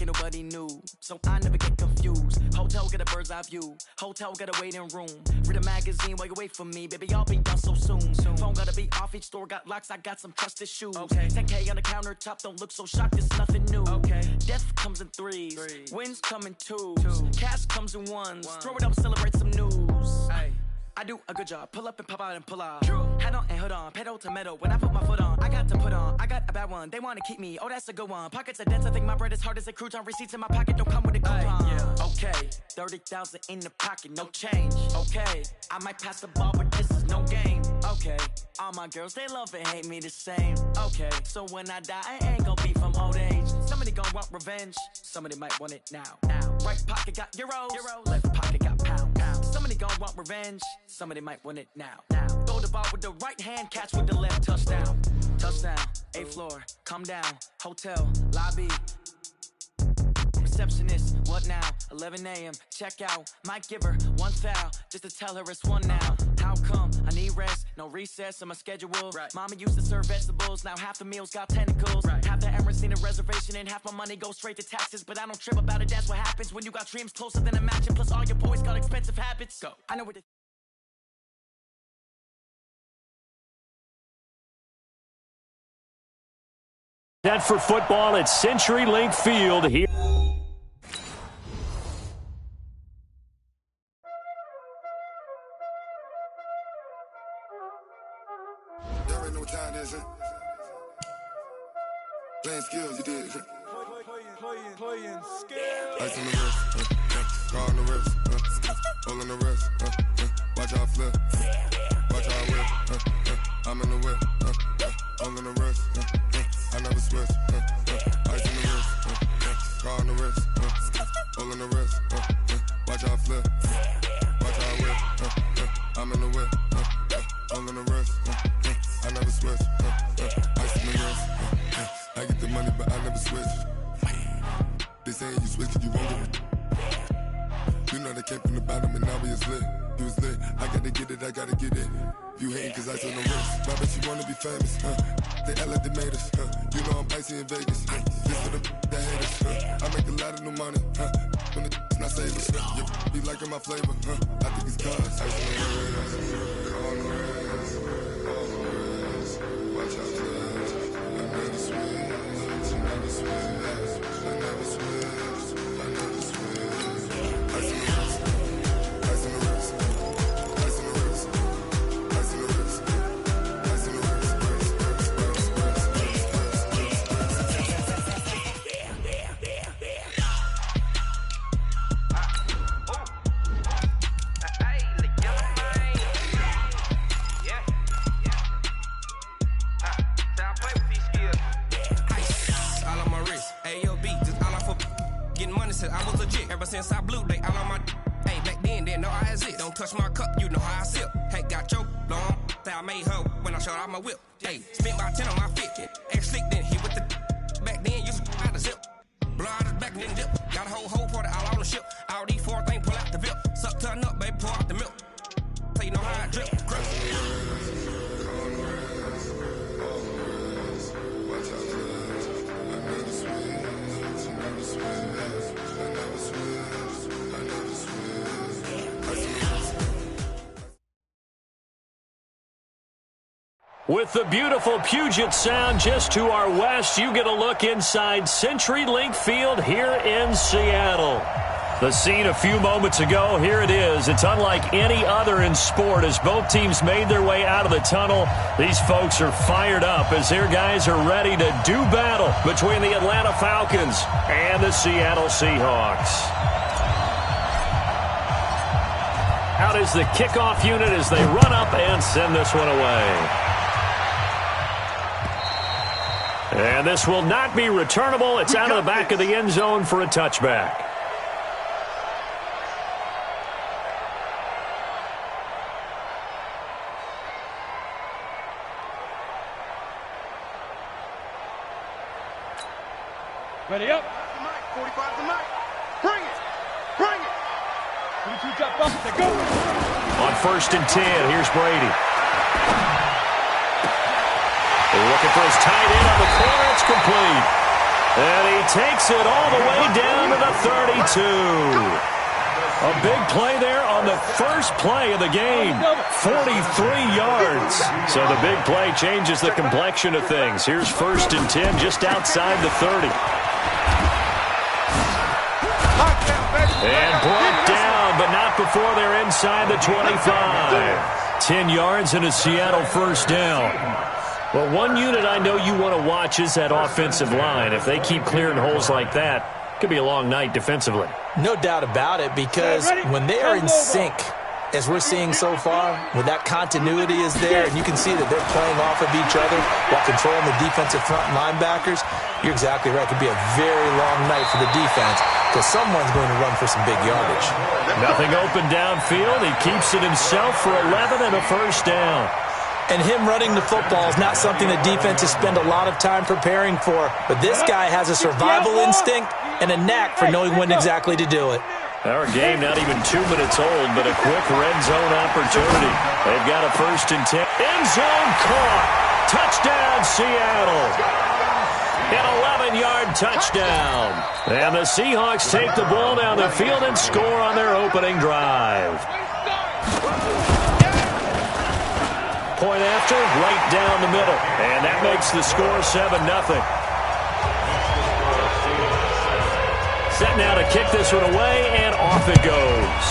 ain't nobody new, so I never get confused. Hotel got a bird's eye view, hotel got a waiting room. Read a magazine while you wait for me, baby, I'll be done so soon. Phone gotta be off, each store got locks, I got some trusted shoes. Okay. 10K on the countertop, don't look so shocked, it's nothing new. Okay. Death comes in threes, wins come in twos, cash comes in ones. Throw it up, celebrate some news. Ay. I do a good job, pull up and pop out and pull out. Head on and hood on, pedal to metal. When I put my foot on, I got to put on. I got a bad one, they wanna keep me, oh that's a good one. Pockets are dense, I think my bread is hard as a crouton. Receipts in my pocket don't come with a coupon. Okay, 30,000 in the pocket, no change. Okay, I might pass the ball, but this is no game. Okay, all my girls, they love and hate me the same. Okay, so when I die, I ain't gon' be from old age. Somebody gon' want revenge, somebody might want it now. Right pocket got euros, left pocket got pound. Somebody gon' want revenge, somebody might want it now. Throw the ball with the right hand, catch with the left, touchdown. Touchdown, 8th floor, come down, hotel, lobby. Receptionist, what now? 11 a.m., check out. Might give her one foul, just to tell her it's one now. How come? I need rest, no recess in my schedule. Mama used to serve vegetables, now half the meals got tentacles. Half the Emirates need a reservation and half my money goes straight to taxes. But I don't trip about it, that's what happens when you got dreams closer than a match. And plus all your boys got expensive habits. Go. I know where the Set for football at CenturyLink Field here. There ain't no time, is it? Playing skills, you did. Playing skills. Ice on the wrist, car on the wrist, hole in the wrist, watch out flip, watch out whip, I'm in the whip, hole in the wrist, I never switch, ice on the wrist, car on the wrist, hole in the wrist, watch out flip, watch out whip, I'm in the whip, hole in the wrist, I never switch, ice on the wrist, I get the money but I never switch. They saying you switch it, you won't get it. You know they came from the bottom and now we is lit. You was lit, I gotta get it, I gotta get it. You hating cause I told no wrist. My bitch, you wanna be famous, They act like they made us, You know I'm icy in Vegas, This for the that hate us, I make a lot of new money, When the not save us, You be liking my flavor, I think it's cause ice on the wrist, on the wrist, on the wrist. Watch out for this, I never switch, I never switch, I never switch, I never switch. Ice on the wrist, ice on the wrist, ice on the wrist, ice on the wrist, ice on the wrist, I was legit ever since I blew they all on my hey back then didn't know I had it. Don't touch my cup, you know how I sip. Hey, got your long that I made her when I showed out my whip. Hey, spent about 10 on my fit. Ex slick then hit with the back then used to out the zip. Blow out his back and then dip. Got a whole party all on the ship. All these 4 things pull out the VIP. Suck turn up, baby, pour out the milk. So you know how I drip. With the beautiful Puget Sound just to our west, you get a look inside CenturyLink Field here in Seattle. The scene a few moments ago, here it is. It's unlike any other in sport as both teams made their way out of the tunnel. These folks are fired up as their guys are ready to do battle between the Atlanta Falcons and the Seattle Seahawks. Out is the kickoff unit as they run up and send this one away. And this will not be returnable. It's out of the back of the end zone for a touchback. Ready up. 45 to Mike. Bring it. Bring it. 22 jump up. They go. On 1st and 10, here's Brady. They're looking for his tight end on the corner. It's complete. And he takes it all the way down to the 32. A big play there on the first play of the game. 43 yards. So the big play changes the complexion of things. Here's 1st and 10 just outside the 30. And brought down, but not before they're inside the 25. 10 yards and a Seattle first down. Well, one unit I know you want to watch is that offensive line. If they keep clearing holes like that, it could be a long night defensively. No doubt about it, because when they are in sync, as we're seeing so far, when that continuity is there, and you can see that they're playing off of each other while controlling the defensive front linebackers, you're exactly right. It could be a very long night for the defense because someone's going to run for some big yardage. Nothing open downfield. He keeps it himself for 11 and a first down. And him running the football is not something the defenses spend a lot of time preparing for. But this guy has a survival instinct and a knack for knowing when exactly to do it. Our game not even 2 minutes old, but a quick red zone opportunity. They've got a 1st and 10. End zone caught. Touchdown, Seattle. An 11-yard touchdown. And the Seahawks take the ball down the field and score on their opening drive. Point after, right down the middle. And that makes the score 7-0. Set now to kick this one away, and off it goes.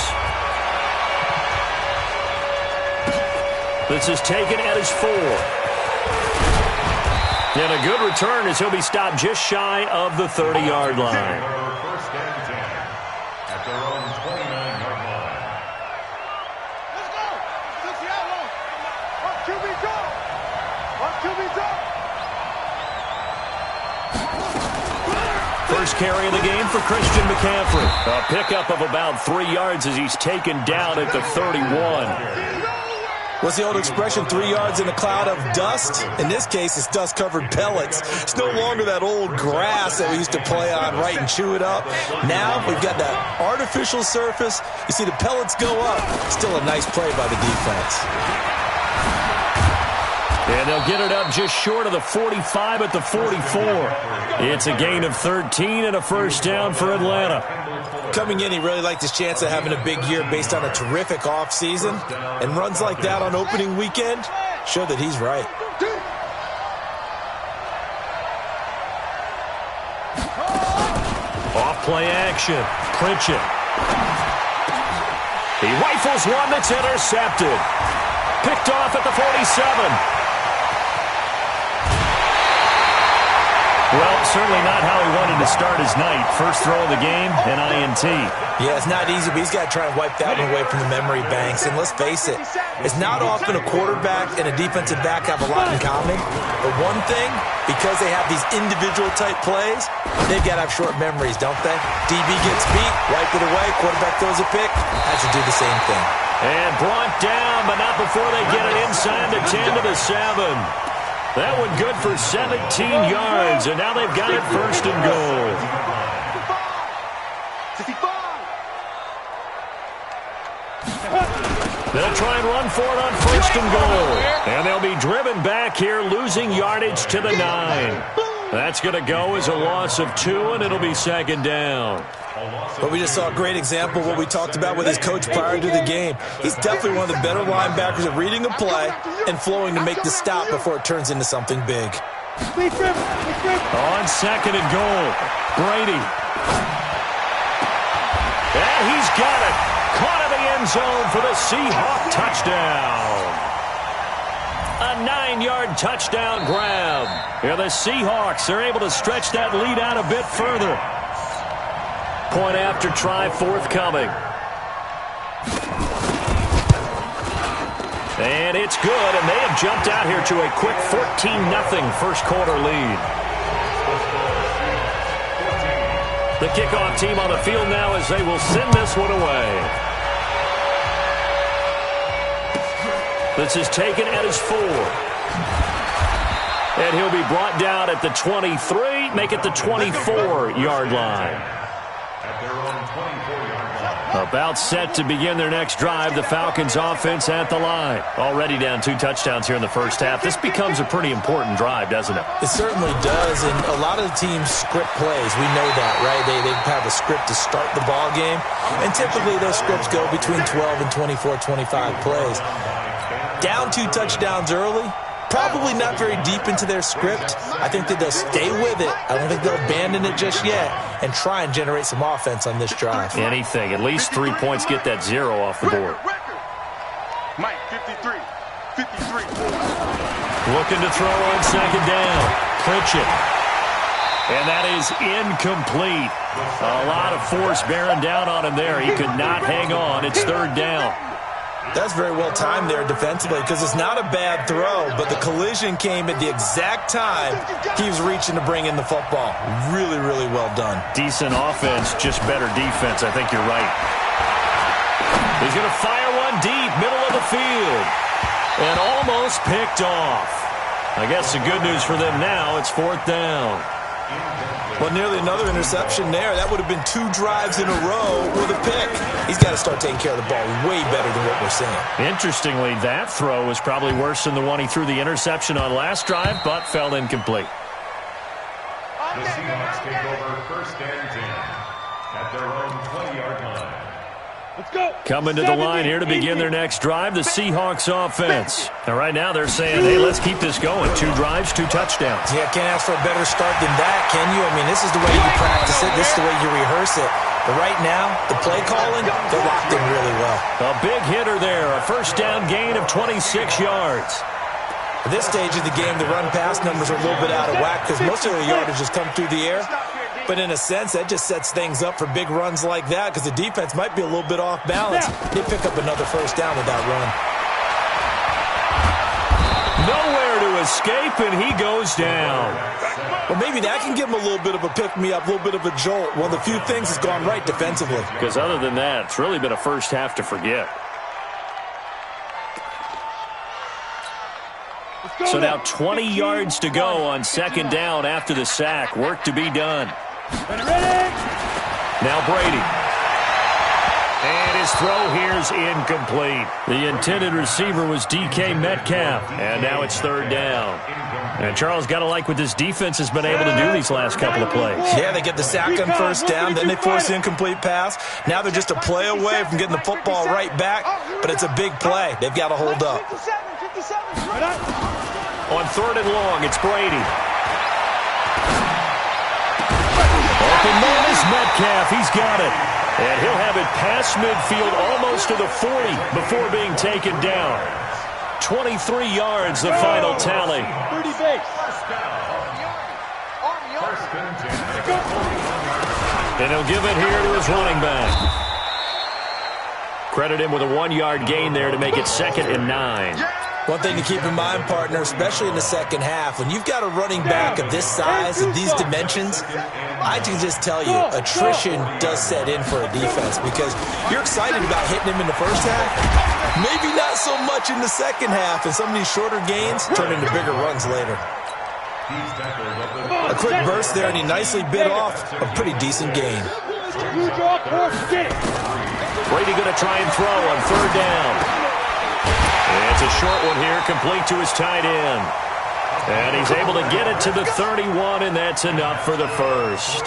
This is taken at his 4. And a good return as he'll be stopped just shy of the 30-yard line. First and 10 at their own 29-yard line. Let's go! Let's see how long. One, QB drop. One, QB drop. First carry of the game for Christian McCaffrey. A pickup of about 3 yards as he's taken down at the 31. What's the old expression, 3 yards in a cloud of dust? In this case, it's dust-covered pellets. It's no longer that old grass that we used to play on, right, and chew it up. Now we've got that artificial surface. You see the pellets go up. Still a nice play by the defense. And they'll get it up just short of the 45 at the 44. It's a gain of 13 and a first down for Atlanta. Coming in, he really liked his chance of having a big year based on a terrific offseason. And runs like that on opening weekend show that he's right. Off play action. Pritchett. He rifles one that's intercepted. Picked off at the 47. Well, certainly not how he wanted to start his night. First throw of the game, an INT. Yeah, it's not easy, but he's got to try and wipe that one away from the memory banks. And let's face it, it's not often a quarterback and a defensive back have a lot in common. But one thing, because they have these individual type plays, they've got to have short memories, don't they? DB gets beat, wipe it away, quarterback throws a pick, has to do the same thing. And brought down, but not before they get it inside the 10 to the 7. That one good for 17 yards, and now they've got it 1st and goal. They'll try and run for it on 1st and goal. And they'll be driven back here, losing yardage to the 9. That's going to go as a loss of 2, and it'll be 2nd down. But we just saw a great example of what we talked about with his coach prior to the game. He's definitely one of the better linebackers at reading a play and flowing to make the stop before it turns into something big. On 2nd and goal, Brady. And he's got it. Caught in the end zone for the Seahawk touchdown. A 9-yard touchdown grab. Here the Seahawks are able to stretch that lead out a bit further. Point after try forthcoming. And it's good, and they have jumped out here to a quick 14-0 first quarter lead. The kickoff team on the field now as they will send this one away. This is taken at his 4. And he'll be brought down at the 23, make it the 24-yard line. About set to begin their next drive, the Falcons offense at the line. Already down 2 touchdowns here in the first half. This becomes a pretty important drive, doesn't it? It certainly does, and a lot of the teams script plays. We know that, right? They have a script to start the ball game, and typically those scripts go between 12 and 24, 25 plays. Down 2 touchdowns early, probably not very deep into their script. I think that they'll stay with it. I don't think they'll abandon it just yet and try and generate some offense on this drive. Anything. At least 3 points, get that 0 off the board. Mike, 53. Looking to throw on second down. Pritchett. And that is incomplete. A lot of force bearing down on him there. He could not hang on. It's third down. That's very well timed there defensively because it's not a bad throw, but the collision came at the exact time he was reaching to bring in the football. Really, really well done. Decent offense, just better defense. I think you're right. He's going to fire one deep, middle of the field, and almost picked off. I guess the good news for them now, it's fourth down. Well, nearly another interception there. That would have been 2 drives in a row with a pick. He's got to start taking care of the ball way better than what we're seeing. Interestingly, that throw was probably worse than the one he threw the interception on last drive, but fell incomplete. The Seahawks take over first and 10 at their own 20-yard line. Let's go. Coming to the line here to begin their next drive, the Seahawks offense. Now, right now, they're saying, hey, let's keep this going. 2 drives, 2 touchdowns. Yeah, can't ask for a better start than that, can you? I mean, this is the way you practice it. This is the way you rehearse it. But right now, the play calling, they're locked in really well. A big hitter there, a first down gain of 26 yards. At this stage of the game, the run-pass numbers are a little bit out of whack because most of the yardage has come through the air. But in a sense, that just sets things up for big runs like that because the defense might be a little bit off balance. They pick up another first down with that run. Nowhere to escape, and he goes down. Well, maybe that can give him a little bit of a pick-me-up, a little bit of a jolt. One of the few things has gone right defensively. Because other than that, it's really been a first half to forget. So now 20 yards to go on second down after the sack. Work to be done. Now Brady. And his throw here's incomplete. The intended receiver was DK Metcalf. And now it's third down. And Charles, got to like what this defense has been able to do these last couple of plays. Yeah, they get the sack on first down, then they force the incomplete pass. Now they're just a play away from getting the football right back, but it's a big play. They've got to hold up. On third and long, it's Brady. Open man is Metcalf. He's got it. And he'll have it past midfield almost to the 40 before being taken down. 23 yards, the final tally. 30 base. And he'll give it here to his running back. Credit him with a 1-yard gain there to make it 2nd and 9. One thing to keep in mind, partner, especially in the second half, when you've got a running back of this size and these dimensions, I can just tell you, attrition does set in for a defense because you're excited about hitting him in the first half, maybe not so much in the second half, and some of these shorter gains turn into bigger runs later. A quick burst there, and he nicely bit off a pretty decent gain. Brady going to try and throw on third down. It's a short one here, complete to his tight end. And he's able to get it to the 31, and that's enough for the first.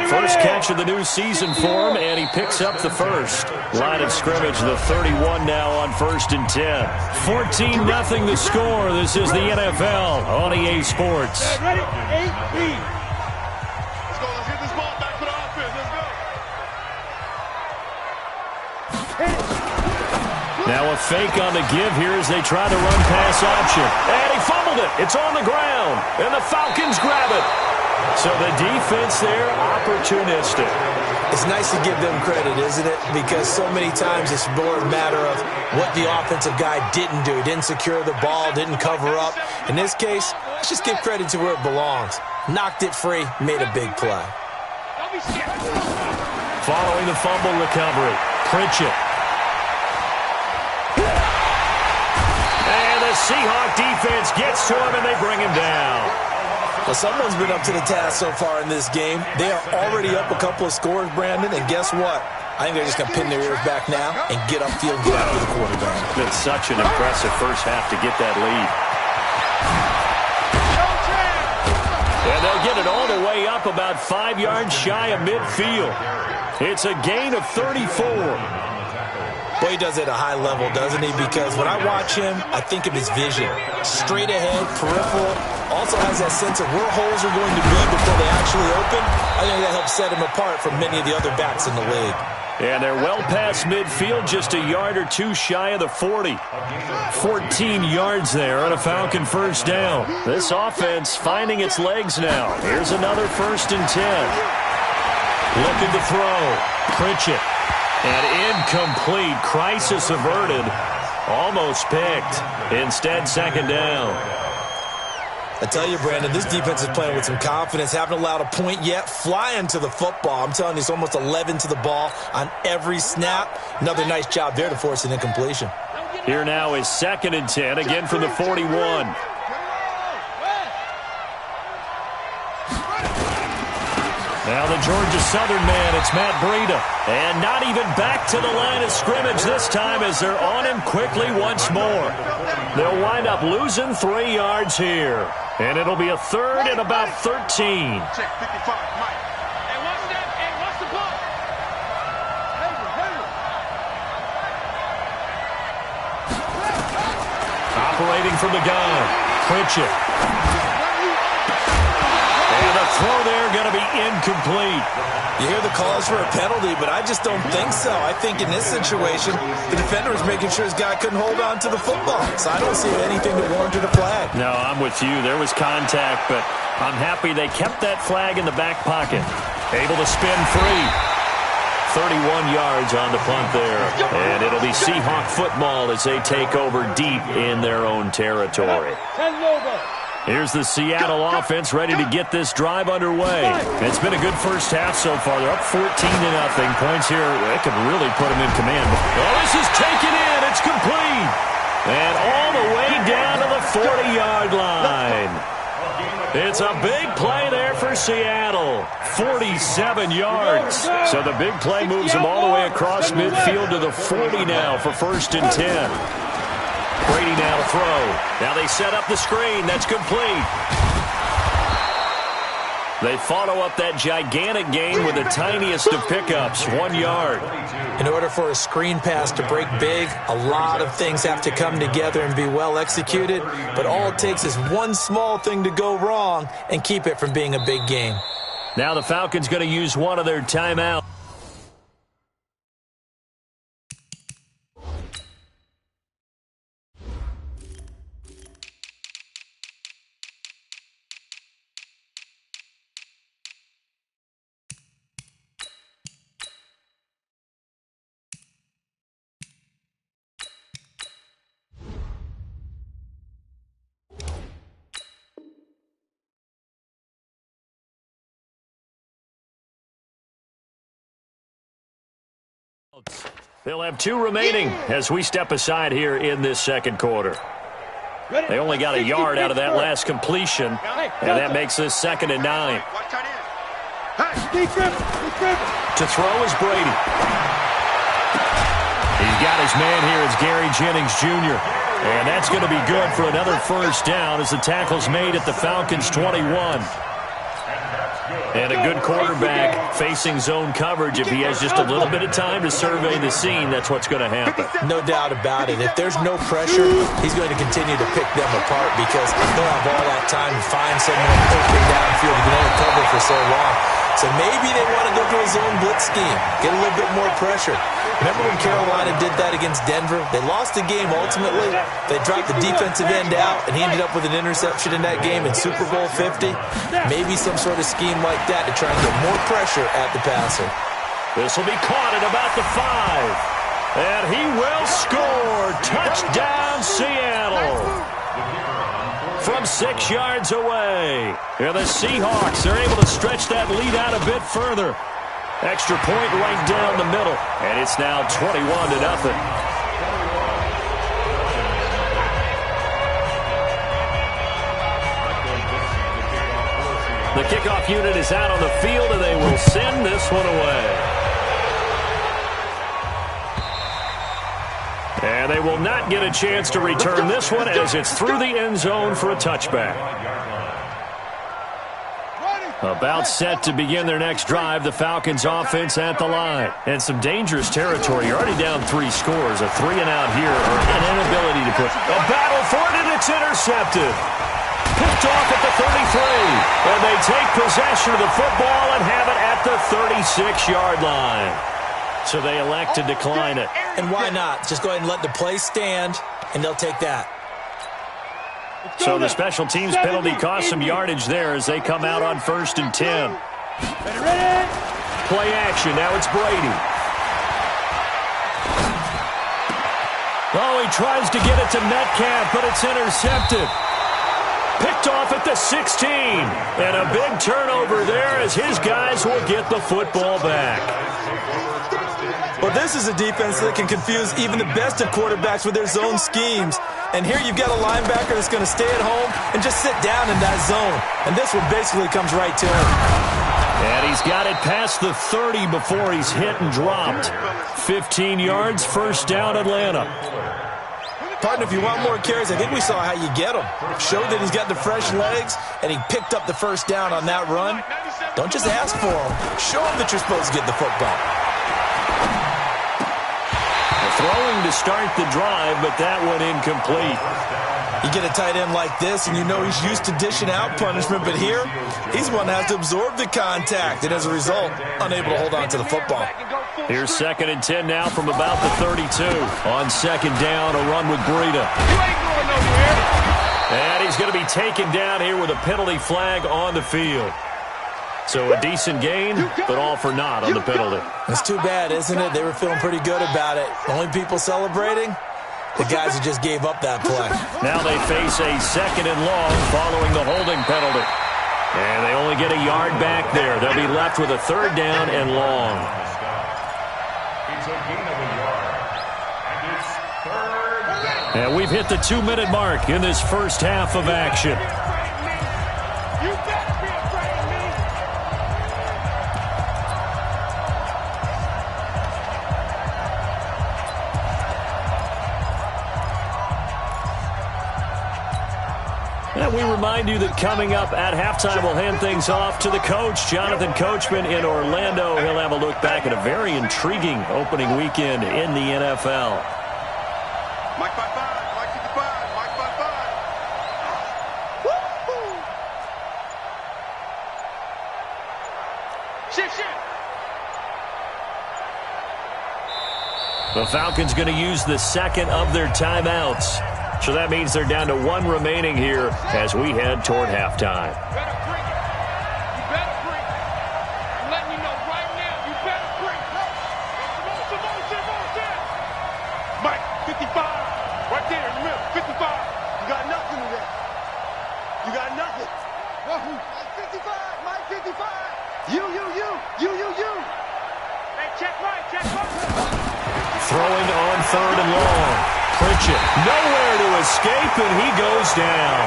First catch of the new season for him, and he picks up the first. Line of scrimmage, the 31 now on 1st and 10. 14-0 the score. This is the NFL on EA Sports. Ready? 8-B. Let's go. Let's get this ball back for the offense. Let's go. Now a fake on the give here as they try to run pass option. And he fumbled it. It's on the ground. And the Falcons grab it. So the defense there, opportunistic. It's nice to give them credit, isn't it? Because so many times it's more a matter of what the offensive guy didn't do. Didn't secure the ball, didn't cover up. In this case, let's just give credit to where it belongs. Knocked it free, made a big play. Following the fumble recovery, Pritchett. And the Seahawk defense gets to him, and they bring him down. Well, someone's been up to the task so far in this game. They are already up a couple of scores, Brandon, and guess what? I think they're just going to pin their ears back now and get upfield and get after the quarterback. It's such an impressive first half to get that lead. And they'll get it all the way up about 5 yards shy of midfield. It's a gain of 34. Boy, he does it at a high level, doesn't he? Because when I watch him, I think of his vision. Straight ahead, peripheral. Also has that sense of where holes are going to be before they actually open. I think that helps set him apart from many of the other backs in the league. And they're well past midfield, just a yard or two shy of the 40. 14 yards there on a Falcon first down. This offense finding its legs now. Here's another 1st and 10. Looking to throw. Pritchett. And incomplete. Crisis averted. Almost picked. Instead, 2nd down. I tell you, Brandon, this defense is playing with some confidence. Haven't allowed a point yet. Flying to the football. I'm telling you, it's almost 11 to the ball on every snap. Another nice job there to force an incompletion. Here now is 2nd and 10, again from the 41. Now the Georgia Southern man, it's Matt Breida. And not even back to the line of scrimmage this time as they're on him quickly once more. They'll wind up losing 3 yards here. And it'll be a 3rd and about 13. Check 55, Mike. Hey, watch that. Hey, watch the ball. Operating from the gun, Pritchett. And the throw there going to be incomplete. You hear the calls for a penalty, but I just don't think so. I think in this situation, the defender was making sure his guy couldn't hold on to the football. So I don't see anything that warranted a flag. No, I'm with you. There was contact, but I'm happy they kept that flag in the back pocket. Able to spin free. 31 yards on the punt there. And it'll be Seahawk football as they take over deep in their own territory. Here's the Seattle offense ready to get this drive underway. It's been a good first half so far. They're up 14-0. Points here, they could really put them in command. Oh, this is taken in. It's complete. And all the way down to the 40-yard line. It's a big play there for Seattle. 47 yards. So the big play moves them all the way across midfield to the 40 now for 1st and 10. Brady now to throw. Now they set up the screen. That's complete. They follow up that gigantic gain with the tiniest of pickups, 1 yard. In order for a screen pass to break big, a lot of things have to come together and be well executed, but all it takes is one small thing to go wrong and keep it from being a big gain. Now the Falcons going to use one of their timeouts. They'll have 2 remaining as we step aside here in this 2nd quarter. They only got a yard out of that last completion, and that makes this 2nd and 9. To throw is Brady. He's got his man here. It's Gary Jennings Jr. And that's going to be good for another 1st down as the tackle's made at the Falcons' 21. And a good quarterback facing zone coverage. If he has just a little bit of time to survey the scene, that's what's going to happen. No doubt about it. If there's no pressure, he's going to continue to pick them apart because he'll have all that time to find someone open downfield. He can only cover for so long. So maybe they want to go to a zone blitz scheme, get a little bit more pressure. Remember when Carolina did that against Denver? They lost the game ultimately. They dropped the defensive end out, and he ended up with an interception in that game in Super Bowl 50. Maybe some sort of scheme like that to try and get more pressure at the passer. This will be caught at about the 5. And he will score. Touchdown, Seattle. From 6 yards away. Here the Seahawks are able to stretch that lead out a bit further. Extra point right down the middle. And it's now 21-0. The kickoff unit is out on the field, and they will send this one away. they will not get a chance to return this one as it's through the end zone for a touchback. About set to begin their next drive, the Falcons offense at the line. And some dangerous territory. You're already down 3 scores. A 3-and-out here, or an inability to put a battle for it, and it's intercepted. Picked off at the 33. And they take possession of the football and have it at the 36-yard line. So they elect to decline it. And why not? Just go ahead and let the play stand, and they'll take that. So the special teams penalty cost some yardage there as they come out on 1st and 10. Play action. Now it's Brady. Oh, he tries to get it to Metcalf, but it's intercepted. Picked off at the 16. And a big turnover there as his guys will get the football back. Well, this is a defense that can confuse even the best of quarterbacks with their zone schemes. And here you've got a linebacker that's going to stay at home and just sit down in that zone. And this one basically comes right to him. And he's got it past the 30 before he's hit and dropped. 15 yards, first down, Atlanta. Partner, if you want more carries, I think we saw how you get them. Showed that he's got the fresh legs, and he picked up the first down on that run. Don't just ask for them. Show him that you're supposed to get the football. Throwing to start the drive, but that one incomplete. You get a tight end like this, and you know he's used to dishing out punishment, but here, he's the one that has to absorb the contact, and as a result, unable to hold on to the football. Here's 2nd and 10 now from about the 32. On 2nd down, a run with Breida. And he's going to be taken down here with a penalty flag on the field. So a decent gain, but all for naught on the penalty. It's too bad, isn't it? They were feeling pretty good about it. Only people celebrating, the guys who just gave up that play. Now they face a 2nd and long following the holding penalty. And they only get a yard back there. They'll be left with a 3rd down and long. It's a gain of a yard. And it's 3rd down. And we've hit the 2-minute mark in this first half of action. And we remind you that coming up at halftime, we'll hand things off to the coach, Jonathan Coachman in Orlando. He'll have a look back at a very intriguing opening weekend in the NFL. Mike 5-5, Mike 55, Mike 5-5. Woo-hoo! Shift. The Falcons going to use the 2nd of their timeouts. So that means they're down to 1 remaining here as we head toward halftime. You better bring it. You better bring it. I'm letting you know right now, you better bring it. Motion. Mike, 55. Right there in the middle, 55. You got nothing today. You got nothing. Mike 55, Mike 55. You. Hey, check right. Throwing on 3rd and long. Pritchett nowhere to escape, and he goes down.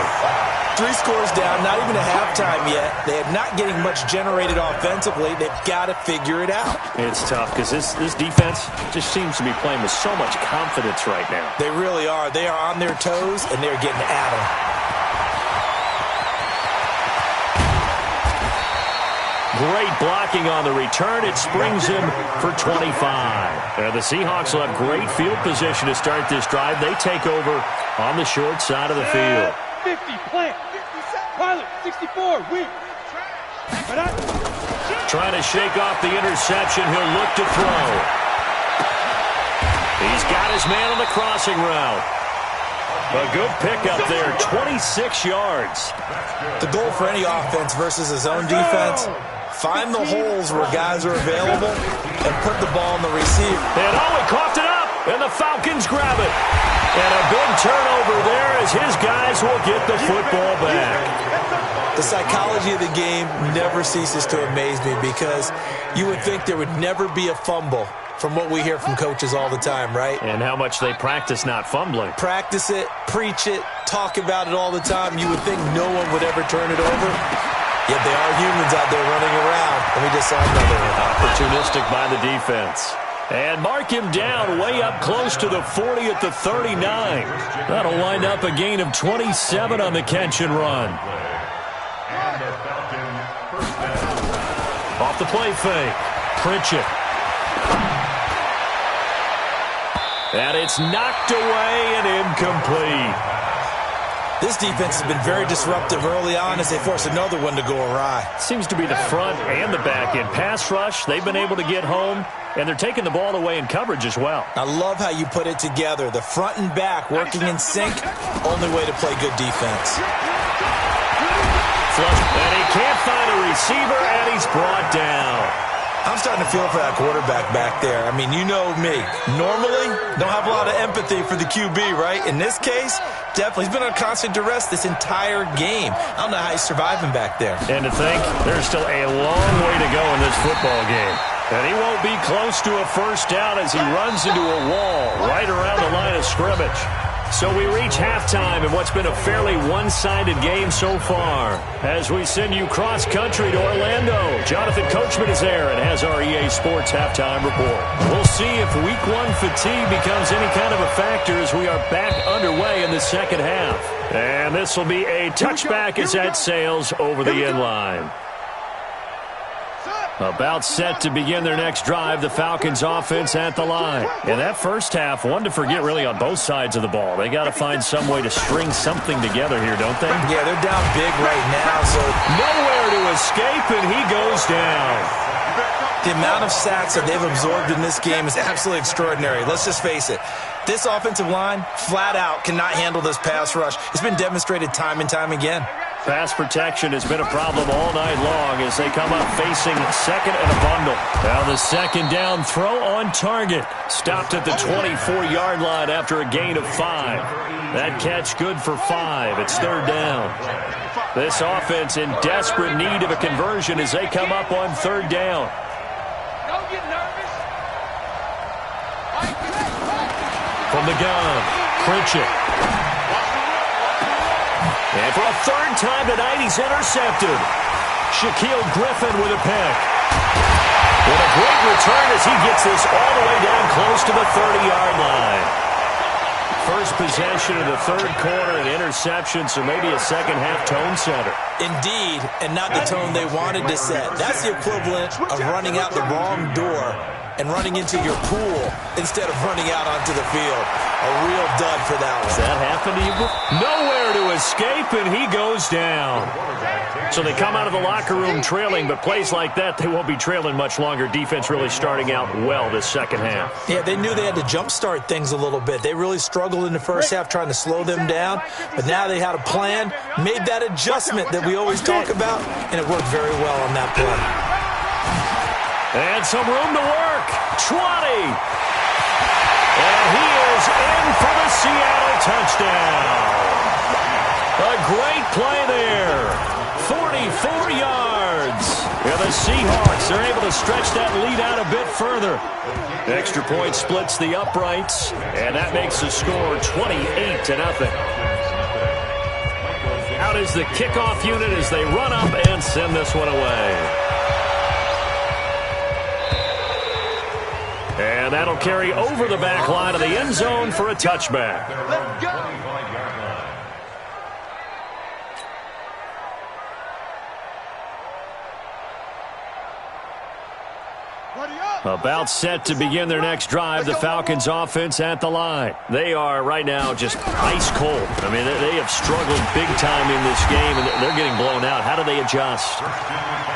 3 scores down, not even a halftime yet. They are not getting much generated offensively. They've got to figure it out. It's tough because this defense just seems to be playing with so much confidence right now. They really are. They are on their toes, and they're getting at them. Great blocking on the return. It springs him for 25. The Seahawks will have great field position to start this drive. They take over on the short side of the field. 50, plant. Pilot, 64, weak. Trying to shake off the interception. He'll look to throw. He's got his man on the crossing route. A good pickup there, 26 yards. The goal for any offense versus his own defense, find the holes where guys are available and put the ball in the receiver. And he coughed it up, and the Falcons grab it. And a big turnover there as his guys will get the football back. The psychology of the game never ceases to amaze me because you would think there would never be a fumble from what we hear from coaches all the time, right? And how much they practice not fumbling. Practice it, preach it, talk about it all the time. You would think no one would ever turn it over. Yet they are humans out there running around, and we just saw another one. Opportunistic by the defense. And mark him down way up close to the 40 at the 39. That'll wind up a gain of 27 on the catch and run. Off the play fake. Pritchett. And it's knocked away and incomplete. This defense has been very disruptive early on as they force another one to go awry. Seems to be the front and the back end. Pass rush, they've been able to get home, and they're taking the ball away in coverage as well. I love how you put it together. The front and back working in sync, only way to play good defense. Flush, and he can't find a receiver, and he's brought down. I'm starting to feel for that quarterback back there. I mean, you know me. Normally, don't have a lot of empathy for the QB, right? In this case, definitely. He's been on constant duress this entire game. I don't know how he's surviving back there. And to think, there's still a long way to go in this football game. And he won't be close to a first down as he runs into a wall right around the line of scrimmage. So we reach halftime in what's been a fairly one-sided game so far. As we send you cross-country to Orlando, Jonathan Coachman is there and has our EA Sports halftime report. We'll see if Week 1 fatigue becomes any kind of a factor as we are back underway in the second half. And this will be a touchback as that sails over the end line. About set to begin their next drive, the Falcons offense at the line. In that first half, one to forget really on both sides of the ball. They got to find some way to string something together here, don't they? Yeah, they're down big right now, so nowhere to escape, and he goes down. The amount of sacks that they've absorbed in this game is absolutely extraordinary. Let's just face it. This offensive line, flat out, cannot handle this pass rush. It's been demonstrated time and time again. Pass protection has been a problem all night long as they come up facing second and a bundle. Now the second down throw on target. Stopped at the 24-yard line after a gain of 5. That catch good for 5. It's third down. This offense in desperate need of a conversion as they come up on third down. Don't get nervous. From the gun, Pritchett. And for a third time tonight, he's intercepted. Shaquille Griffin with a pick. What a great return as he gets this all the way down close to the 30-yard line. First possession of the third quarter, an interception, so maybe a second-half tone setter. Indeed, and not the tone they wanted to set. That's the equivalent of running out the wrong door and running into your pool instead of running out onto the field. A real dud for that one. Does that happen to you? Nowhere to escape, and he goes down. So they come out of the locker room trailing, but plays like that, they won't be trailing much longer. Defense really starting out well this second half. Yeah, they knew they had to jumpstart things a little bit. They really struggled in the first half trying to slow them down, but now they had a plan, made that adjustment that we always talk about, and it worked very well on that play. And some room to work. 20. And he is in for the Seattle touchdown. A great play there. 44 yards. Yeah, the Seahawks are able to stretch that lead out a bit further. Extra point splits the uprights, and that makes the score 28-0. Out is the kickoff unit as they run up and send this one away. And that'll carry over the back line of the end zone for a touchback. Let's go. About set to begin their next drive, the Falcons offense at the line. They are right now just ice cold. I mean, they have struggled big time in this game, and they're getting blown out. How do they adjust?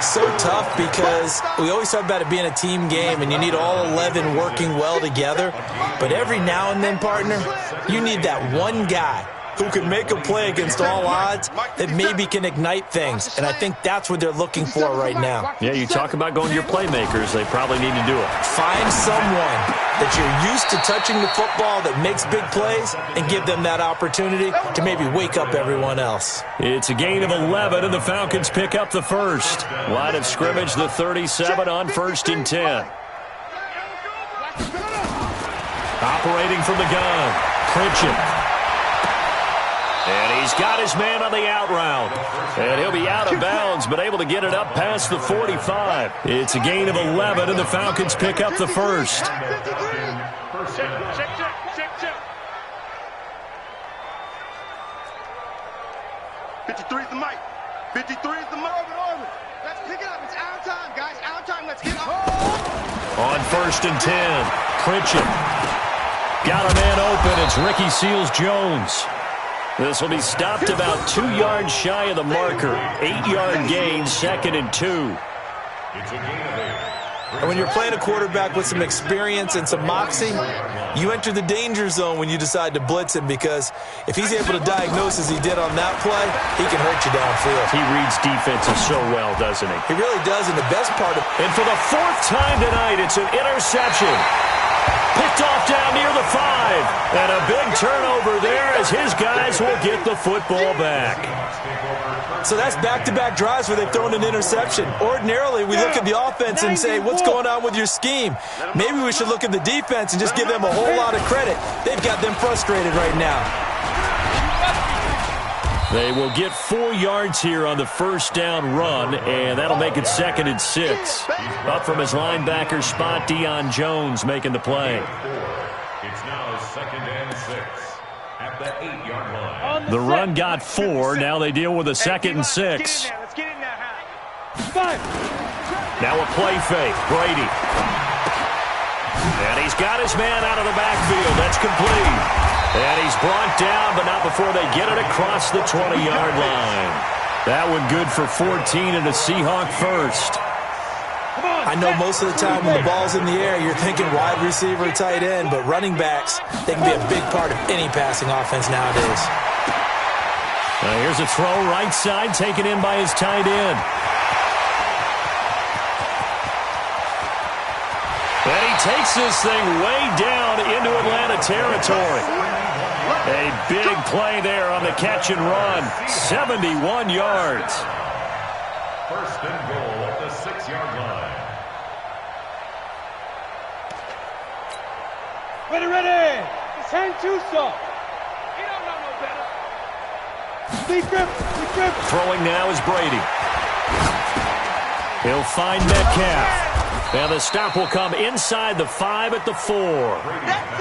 So tough because we always talk about it being a team game, and you need all 11 working well together. But every now and then, partner, you need that one guy who can make a play against all odds that maybe can ignite things. And I think that's what they're looking for right now. Yeah, you talk about going to your playmakers. They probably need to do it. Find someone that you're used to touching the football that makes big plays and give them that opportunity to maybe wake up everyone else. It's a gain of 11, and the Falcons pick up the first. Line of scrimmage, the 37 on 1st and 10. Operating from the gun, Pritchett. And he's got his man on the out route. And he'll be out of bounds, but able to get it up past the 45. It's a gain of 11, and the Falcons pick up the first. 53 is the mic. 53 is the mic. Orbit. Let's pick it up. It's out time, guys. Out time. Let's get up. On 1st and 10, Pritchett. Got a man open. It's Ricky Seals-Jones. This will be stopped about 2 yards shy of the marker. 8-yard gain, 2nd and 2. And when you're playing a quarterback with some experience and some moxie, you enter the danger zone when you decide to blitz him, because if he's able to diagnose as he did on that play, he can hurt you downfield. He reads defenses so well, doesn't he? He really does, and the best part of it. And for the 4th time tonight, it's an interception. Picked off down near the 5. And a big turnover there as his guys will get the football back. So that's back-to-back drives where they've thrown an interception. Ordinarily, we look at the offense and say, what's going on with your scheme? Maybe we should look at the defense and just give them a whole lot of credit. They've got them frustrated right now. They will get 4 yards here on the first down run, and that'll make it 2nd and 6. Up from his linebacker spot, Deion Jones making the play. It's now 2nd and 6 at the 8-yard line. The run got 4. Now they deal with a 2nd and 6. Let's get in there, High. Now a play fake. Brady. And he's got his man out of the backfield. That's complete. And he's brought down, but not before they get it across the 20-yard line. That one good for 14 and a Seahawk first. I know most of the time when the ball's in the air, you're thinking wide receiver, tight end, but running backs, they can be a big part of any passing offense nowadays. Now here's a throw right side taken in by his tight end. And he takes this thing way down into Atlanta territory. A big play there on the catch and run. 71 yards. 1st and goal at the 6-yard line. Ready. It's hand too soft. He don't know no better. Deep grip. Throwing now is Brady. He'll find Metcalf. Now the stop will come inside the 5 at the 4.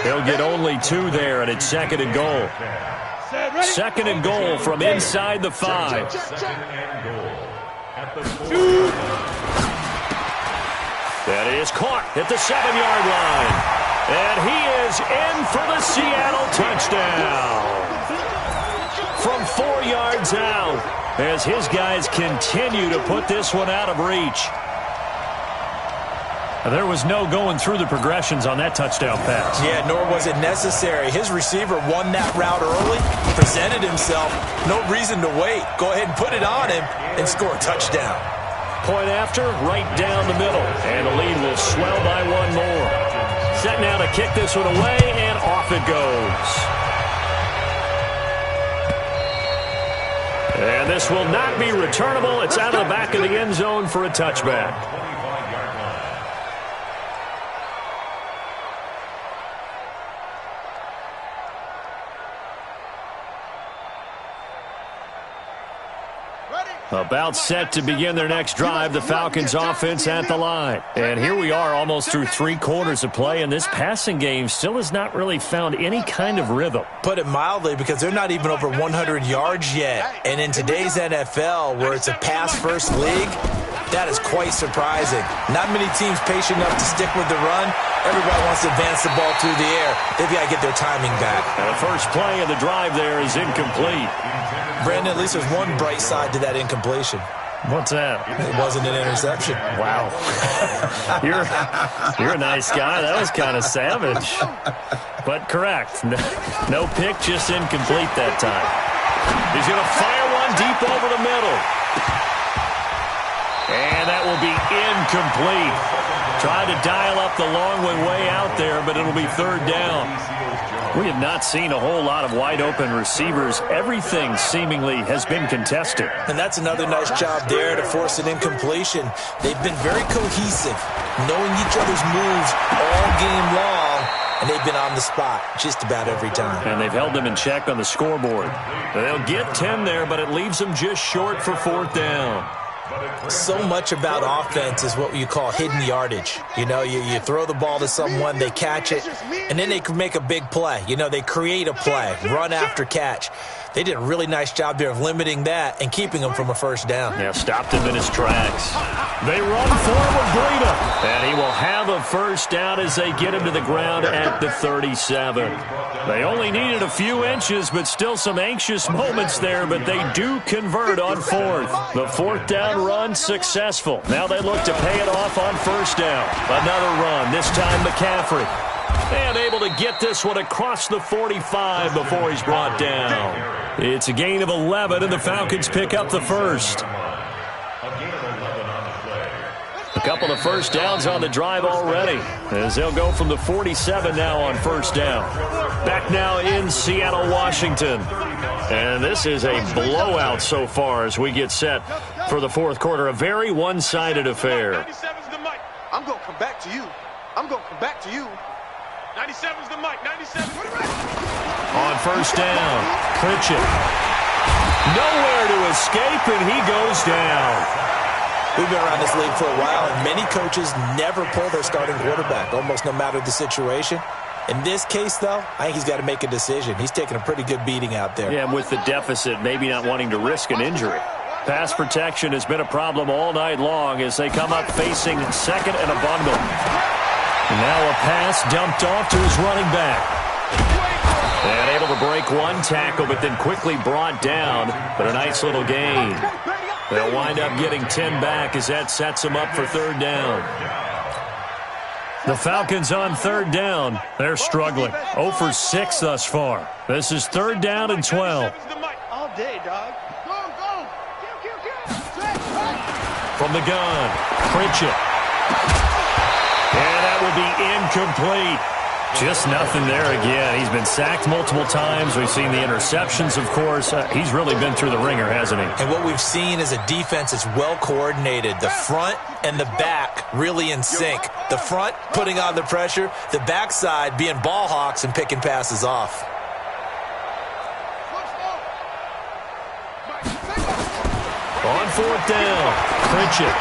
He'll get only 2 there, and it's 2nd and goal. 2nd and goal from inside the 5. 2nd and goal at the 4. That is caught at the 7-yard line. And he is in for the Seattle touchdown. From 4 yards out, as his guys continue to put this one out of reach. There was no going through the progressions on that touchdown pass. Yeah, nor was it necessary. His receiver won that route early, presented himself, no reason to wait. Go ahead and put it on him and score a touchdown. Point after, right down the middle. And the lead will swell by 1 more. Set now to kick this one away, and off it goes. And this will not be returnable. It's out of the back of the end zone for a touchback. About set to begin their next drive, the Falcons offense at the line. And here we are almost through 3 quarters of play, and this passing game still has not really found any kind of rhythm. Put it mildly, because they're not even over 100 yards yet. And in today's NFL, where it's a pass-first league, that is quite surprising. Not many teams patient enough to stick with the run. Everybody wants to advance the ball through the air. They've got to get their timing back. And the first play of the drive there is incomplete. Brandon, at least there's one bright side to that incompletion. What's that? It wasn't an interception. Wow. You're a nice guy. That was kind of savage. But correct. No pick, just incomplete that time. He's going to fire one deep over the middle. And that will be incomplete. Trying to dial up the long one way out there, but it'll be 3rd down. We have not seen a whole lot of wide-open receivers. Everything seemingly has been contested. And that's another nice job there to force an incompletion. They've been very cohesive, knowing each other's moves all game long, and they've been on the spot just about every time. And they've held them in check on the scoreboard. They'll get 10 there, but it leaves them just short for 4th down. So much about offense is what you call hidden yardage. You know, you throw the ball to someone, they catch it, and then they can make a big play. You know, they create a play, run after catch. They did a really nice job there of limiting that and keeping him from a 1st down. Yeah, stopped him in his tracks. They run forward, Breida, and he will have a 1st down as they get him to the ground at the 37. They only needed a few inches, but still some anxious moments there, but they do convert on 4th. The 4th down run successful. Now they look to pay it off on 1st down. Another run, this time McCaffrey. And able to get this one across the 45 before he's brought down. It's a gain of 11, and the Falcons pick up the 1st. A couple of 1st downs on the drive already, as they'll go from the 47 now on 1st down. Back now in Seattle, Washington. And this is a blowout so far as we get set for the 4th quarter. A very one-sided affair. I'm going to come back to you. I'm going to come back to you. 97's the mic. 97. On 1st down, Pritchett. Nowhere to escape, and he goes down. We've been around this league for a while, and many coaches never pull their starting quarterback, almost no matter the situation. In this case, though, I think he's got to make a decision. He's taking a pretty good beating out there. Yeah, with the deficit, maybe not wanting to risk an injury. Pass protection has been a problem all night long as they come up facing 2nd and a bundle. Now a pass dumped off to his running back. And able to break one tackle, but then quickly brought down. But a nice little gain. They'll wind up getting 10 back as that sets them up for 3rd down. The Falcons on 3rd down. They're struggling. 0 for 6 thus far. This is 3rd down and 12. All day, dog. Go. From the gun, Pritchett. And that will be incomplete. Just nothing there again. He's been sacked multiple times. We've seen the interceptions, of course. He's really been through the ringer, hasn't he? And what we've seen is a defense that's well coordinated. The front and the back really in sync. The front putting on the pressure. The backside being ball hawks and picking passes off. On 4th down, Pritchett.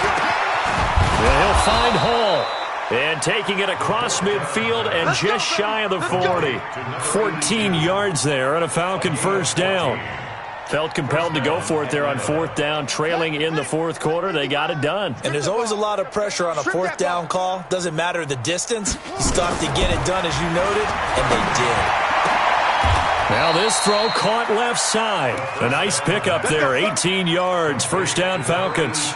And he'll find Hall. And taking it across midfield and just shy of the 40. 14 yards there on a Falcon 1st down. Felt compelled to go for it there on 4th down, trailing in the 4th quarter. They got it done. And there's always a lot of pressure on a 4th down call. Doesn't matter the distance. You still have to get it done, as you noted, and they did. Now this throw caught left side. A nice pickup there, 18 yards. 1st down Falcons.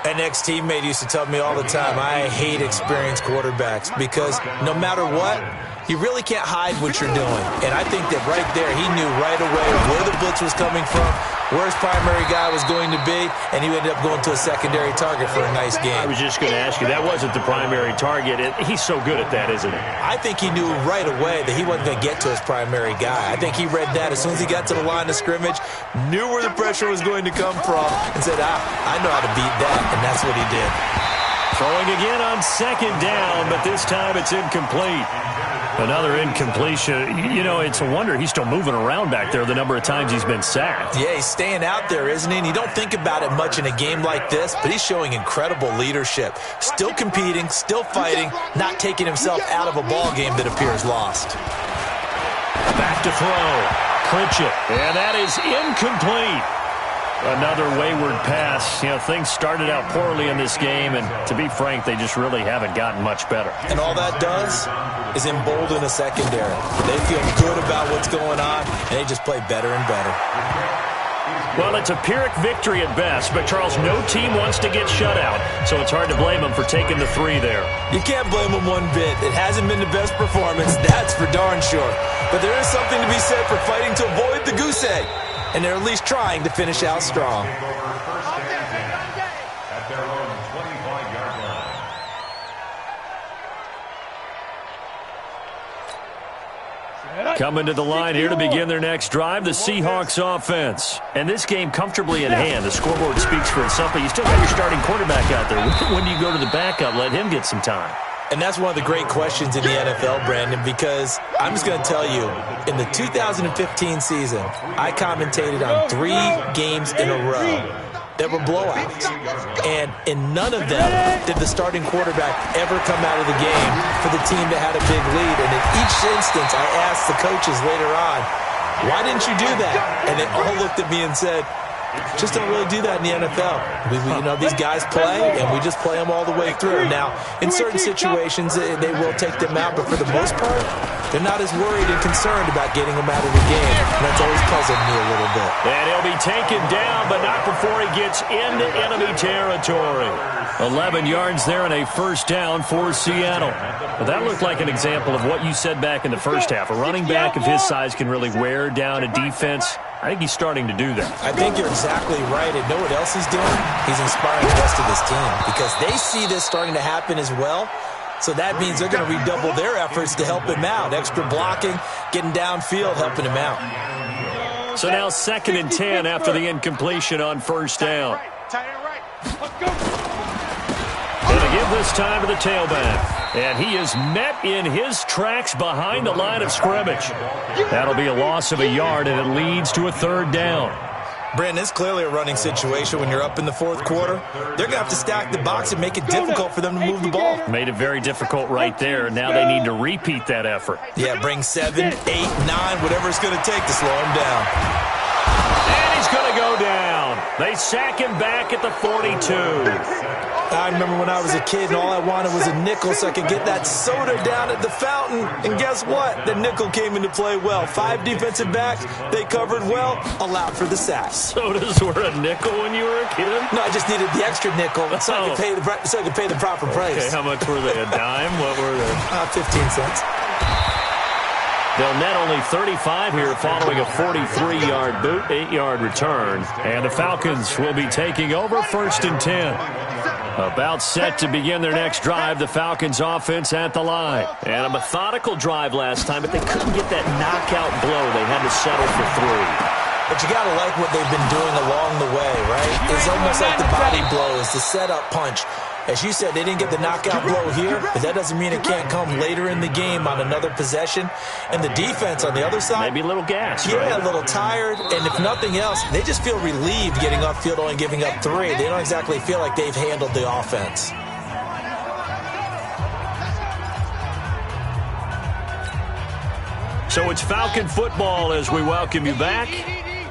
An ex-teammate used to tell me all the time, I hate experienced quarterbacks because no matter what, you really can't hide what you're doing. And I think that right there, he knew right away where the blitz was coming from, where his primary guy was going to be, and he ended up going to a secondary target for a nice game. I was just going to ask you, that wasn't the primary target. He's so good at that, isn't he? I think he knew right away that he wasn't going to get to his primary guy. I think he read that as soon as he got to the line of scrimmage, knew where the pressure was going to come from, and said, I know how to beat that, and that's what he did. Throwing again on 2nd down, but this time it's incomplete. Another incompletion. You know, it's a wonder he's still moving around back there the number of times he's been sacked. Yeah, he's staying out there, isn't he? And you don't think about it much in a game like this, but he's showing incredible leadership. Still competing, still fighting, not taking himself out of a ball game that appears lost. Back to throw. Pritchett. And that is incomplete. Another wayward pass. You know, things started out poorly in this game, and to be frank, they just really haven't gotten much better. And all that does is embolden a secondary. They feel good about what's going on, and they just play better and better. Well, it's a Pyrrhic victory at best, but Charles, no team wants to get shut out, so it's hard to blame them for taking the 3 there. You can't blame them one bit. It hasn't been the best performance, that's for darn sure. But there is something to be said for fighting to avoid the goose egg. And they're at least trying to finish out strong. At their own 25-yard line. Coming to the line here to begin their next drive, the Seahawks offense. And this game comfortably in hand. The scoreboard speaks for itself, but you still got your starting quarterback out there. When do you go to the backup, let him get some time? And that's one of the great questions in the NFL, Brandon, because I'm just going to tell you, in the 2015 season, I commentated on 3 games in a row that were blowouts. And in none of them did the starting quarterback ever come out of the game for the team that had a big lead. And in each instance, I asked the coaches later on, why didn't you do that? And they all looked at me and said, just don't really do that in the NFL. These guys play, and we just play them all the way through. Now, in certain situations, they will take them out, but for the most part, they're not as worried and concerned about getting them out of the game. And that's always puzzled me a little bit. And he'll be taken down, but not before he gets into enemy territory. 11 yards there and a first down for Seattle. Well, that looked like an example of what you said back in the first half. A running back of his size can really wear down a defense. I think he's starting to do that. I think you're exactly right. And know what else he's doing? He's inspiring the rest of his team because they see this starting to happen as well. So that means they're going to redouble their efforts to help him out. Extra blocking, getting downfield, helping him out. So now 2nd and 10 after the incompletion on first down. And to give this time to the tailback. And he is met in his tracks behind the line of scrimmage. That'll be a loss of a yard, and it leads to a 3rd down. Brandon, it's clearly a running situation when you're up in the 4th quarter. They're going to have to stack the box and make it difficult for them to move the ball. Made it very difficult right there. Now they need to repeat that effort. Yeah, bring 7, 8, 9, whatever it's going to take to slow him down. And he's going to go down. They sack him back at the 42. I remember when I was a kid and all I wanted was a nickel so I could get that soda down at the fountain. And guess what? The nickel came into play well. 5 defensive backs, they covered well, allowed for the sack. Sodas were a nickel when you were a kid? No, I just needed the extra nickel so I could pay the proper price. Okay, how much were they? A dime? What were they? 15 cents. They'll net only 35 here following a 43-yard boot, 8-yard return. And the Falcons will be taking over 1st and 10. About set to begin their next drive, the Falcons offense at the line. And a methodical drive last time, but they couldn't get that knockout blow. They had to settle for 3. But you got to like what they've been doing along the way, right? It's almost like the body blow is the setup punch. As you said, they didn't get the knockout blow here, but that doesn't mean it can't come later in the game on another possession. And the defense on the other side, maybe a little gas, yeah, right? A little tired. And if nothing else, they just feel relieved getting upfield only giving up 3. They don't exactly feel like they've handled the offense. So it's Falcon football as we welcome you back.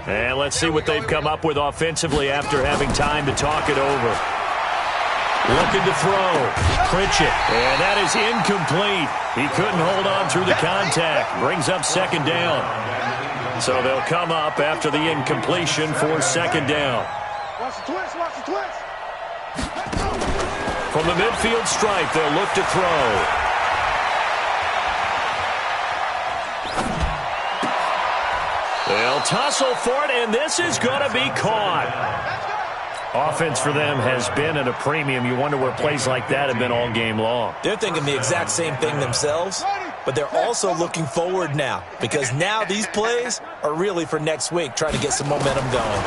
And let's see what they've come up with offensively after having time to talk it over. Looking to throw. Pritchett. And that is incomplete. He couldn't hold on through the contact. Brings up 2nd down. So they'll come up after the incompletion for 2nd down. Watch the twist, watch the twist. From the midfield stripe, they'll look to throw. They'll tussle for it, and this is going to be caught. Offense for them has been at a premium. You wonder where plays like that have been all game long. They're thinking the exact same thing themselves, but they're also looking forward now because now these plays are really for next week, trying to get some momentum going.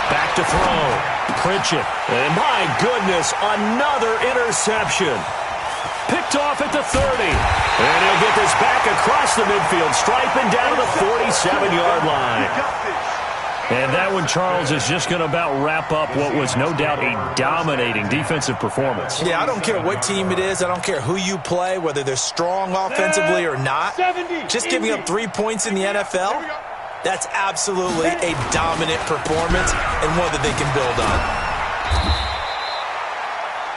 Back to throw. Pritchett. And my goodness, another interception. Picked off at the 30. And he'll get this back across the midfield stripe and down to the 47-yard line. And that one, Charles, is just going to about wrap up what was no doubt a dominating defensive performance. Yeah, I don't care what team it is. I don't care who you play, whether they're strong offensively or not. Just giving up 3 points in the NFL, that's absolutely a dominant performance and one that they can build on.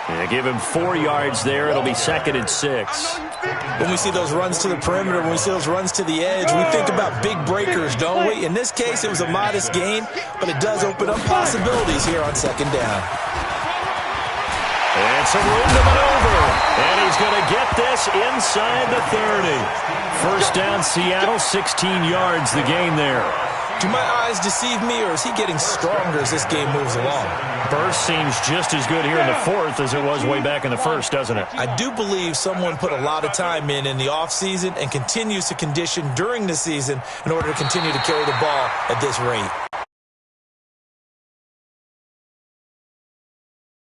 Yeah, give him 4 yards there. It'll be 2nd and 6. When we see those runs to the perimeter, when we see those runs to the edge, we think about big breakers, don't we? In this case, it was a modest gain, but it does open up possibilities here on 2nd down. And some room to maneuver. And he's going to get this inside the 30. First down, Seattle, 16 yards the gain there. Do my eyes deceive me, or is he getting stronger as this game moves along? Burst seems just as good here in the 4th as it was way back in the 1st, doesn't it? I do believe someone put a lot of time in the offseason and continues to condition during the season in order to continue to carry the ball at this rate.